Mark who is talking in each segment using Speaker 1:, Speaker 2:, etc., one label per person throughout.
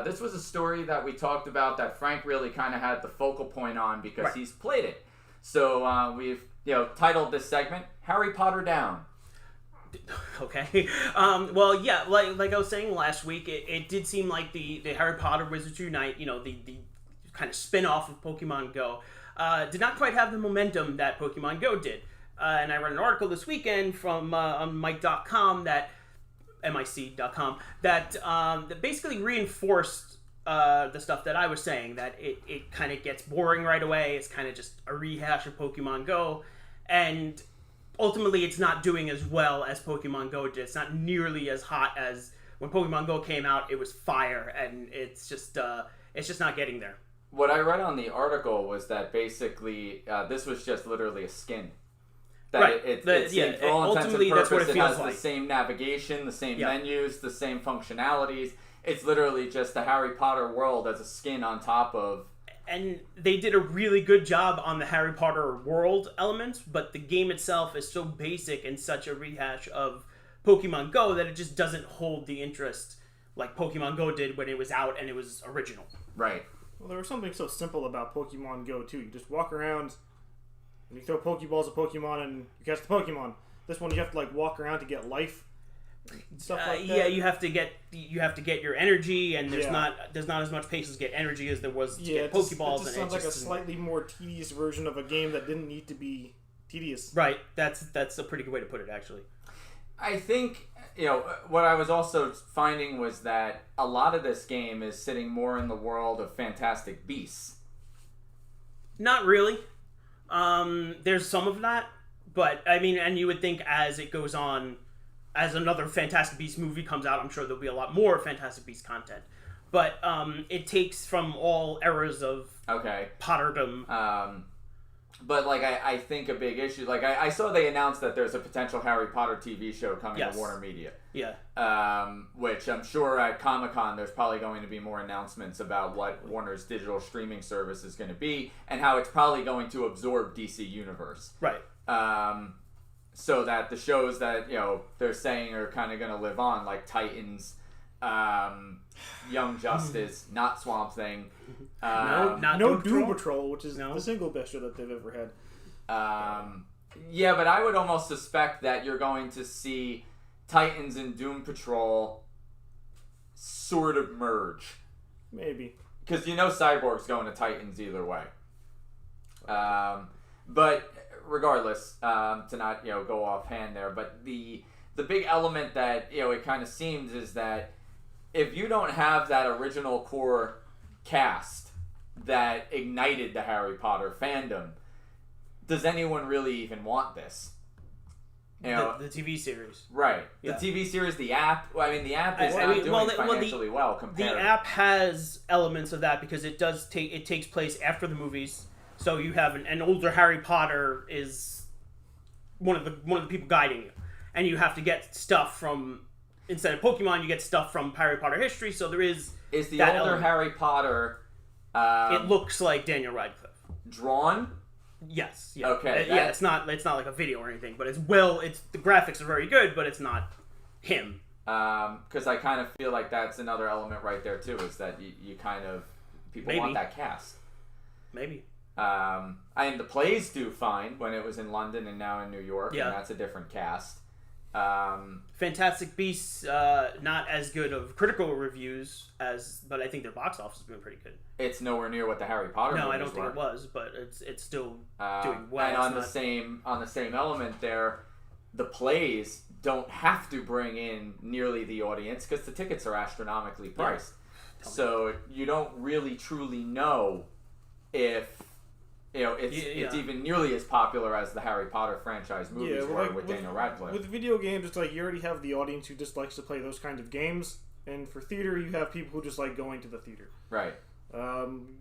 Speaker 1: This was a story that we talked about that Frank really kind of had the focal point on because he's played it. So we've titled this segment "Harry Potter Down."
Speaker 2: Okay. Well, yeah, like I was saying last week, it did seem like the Harry Potter Wizards Unite, the kind of spin-off of Pokemon Go, did not quite have the momentum that Pokemon Go did. And I read an article this weekend from on Mike.com MIC.com, that basically reinforced the stuff that I was saying, that it kind of gets boring right away. It's kind of just a rehash of Pokemon Go, and ultimately it's not doing as well as Pokemon Go did. It's not nearly as hot as when Pokemon Go came out. It was fire, and it's just not getting there.
Speaker 1: What I read on the article was that basically this was just literally a skin. That for all intents and purposes, it has the same navigation, the same menus, the same functionalities. It's literally just the Harry Potter world as a skin on top of.
Speaker 2: And they did a really good job on the Harry Potter world elements, but the game itself is so basic and such a rehash of Pokemon Go that it just doesn't hold the interest like Pokemon Go did when it was out and it was original.
Speaker 1: Right.
Speaker 3: Well, there was something so simple about Pokemon Go, too. You just walk around, and you throw Pokeballs at Pokemon, and you catch the Pokemon. This one, you have to walk around to get life. Stuff like that.
Speaker 2: Yeah, you have to get your energy, and there's not as much patience to get energy as there was to get Pokeballs.
Speaker 3: It just sounds like a slightly more tedious version of a game that didn't need to be tedious.
Speaker 2: Right. That's a pretty good way to put it, actually.
Speaker 1: I think what I was also finding was that a lot of this game is sitting more in the world of Fantastic Beasts.
Speaker 2: Not really. There's some of that, but I mean, and you would think as it goes on, as another Fantastic Beasts movie comes out, I'm sure there'll be a lot more Fantastic Beasts content. But it takes from all eras of Potterdom.
Speaker 1: But I think a big issue, I saw they announced that there's a potential Harry Potter TV show coming to Warner Media.
Speaker 2: Yeah.
Speaker 1: Which I'm sure at Comic-Con there's probably going to be more announcements about what Warner's digital streaming service is going to be and how it's probably going to absorb DC Universe.
Speaker 2: Right.
Speaker 1: So that the shows that they're saying are kind of going to live on, like Titans, Young Justice, not Swamp Thing.
Speaker 3: No Doom Patrol, which is the single best show that they've ever had.
Speaker 1: Yeah, but I would almost suspect that you're going to see Titans and Doom Patrol sort of merge.
Speaker 3: Maybe.
Speaker 1: Because Cyborg's going to Titans either way. But regardless, to not go offhand there, but the big element that it kind of seems is that if you don't have that original core cast that ignited the Harry Potter fandom, does anyone really even want this?
Speaker 2: The TV series,
Speaker 1: right?
Speaker 2: Yeah.
Speaker 1: The TV series, the app. Well, I mean, the app is not doing financially well compared.
Speaker 2: The app has elements of that because it takes place after the movies. So you have an older Harry Potter is one of the people guiding you, and you have to get stuff from, instead of Pokemon, you get stuff from Harry Potter history. So there is
Speaker 1: the older element. Harry Potter.
Speaker 2: It looks like Daniel Radcliffe.
Speaker 1: Drawn.
Speaker 2: Yes. Yeah.
Speaker 1: Okay.
Speaker 2: It's not like a video or anything, but the graphics are very good, but it's not him.
Speaker 1: Because I kind of feel like that's another element right there too, is that you kind of people want that cast.
Speaker 2: Maybe.
Speaker 1: And the plays do fine when it was in London and now in New York, and that's a different cast.
Speaker 2: Fantastic Beasts, not as good of critical reviews but I think their box office has been pretty good.
Speaker 1: It's nowhere near what the Harry Potter movies were.
Speaker 2: No, I don't think it was, but it's still doing well.
Speaker 1: And on the same element there, the plays don't have to bring in nearly the audience because the tickets are astronomically priced. Yeah. So you don't really truly know if it's even nearly as popular as the Harry Potter franchise movies were with Daniel Radcliffe.
Speaker 3: With video games, it's like you already have the audience who just likes to play those kinds of games, and for theater, you have people who just like going to the theater.
Speaker 1: Right.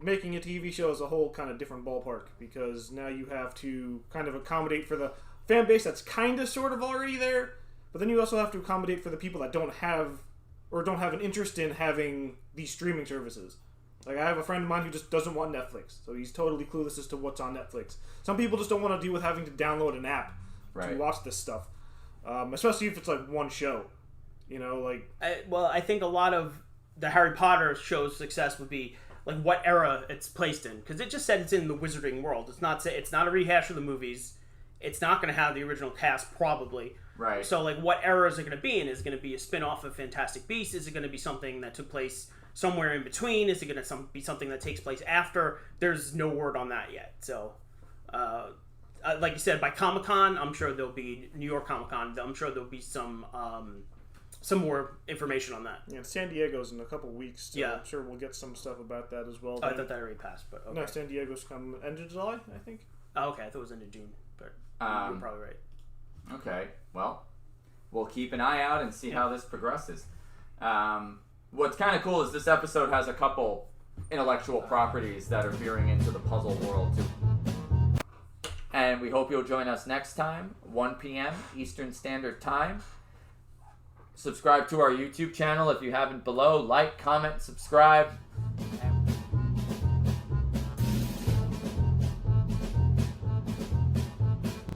Speaker 3: Making a TV show is a whole kind of different ballpark because now you have to kind of accommodate for the fan base that's kind of sort of already there, but then you also have to accommodate for the people that don't have an interest in having these streaming services. Like, I have a friend of mine who just doesn't want Netflix, so he's totally clueless as to what's on Netflix. Some people just don't want to deal with having to download an app to watch this stuff, especially if it's like one show.
Speaker 2: I think a lot of the Harry Potter show's success would be like what era it's placed in, because it just said it's in the Wizarding world. It's not a rehash of the movies. It's not going to have the original cast probably.
Speaker 1: Right.
Speaker 2: So like, what era is it going to be in? Is it going to be a spin-off of Fantastic Beasts? Is it going to be something that took place somewhere in between? Is it going to be something that takes place after? There's no word on that yet. So, like you said, by Comic-Con, I'm sure there'll be New York Comic-Con. I'm sure there'll be some more information on that.
Speaker 3: Yeah, San Diego's in a couple weeks. So
Speaker 2: Yeah.
Speaker 3: I'm sure we'll get some stuff about that as well.
Speaker 2: Oh, I thought that already passed, but okay.
Speaker 3: No, San Diego's come end of July, I think.
Speaker 2: Oh, okay, I thought it was into June, but you're probably right.
Speaker 1: Okay, well, we'll keep an eye out and see how this progresses. What's kind of cool is this episode has a couple intellectual properties that are veering into the puzzle world too. And we hope you'll join us next time, 1 p.m. Eastern Standard Time. Subscribe to our YouTube channel if you haven't below. Like, comment, subscribe.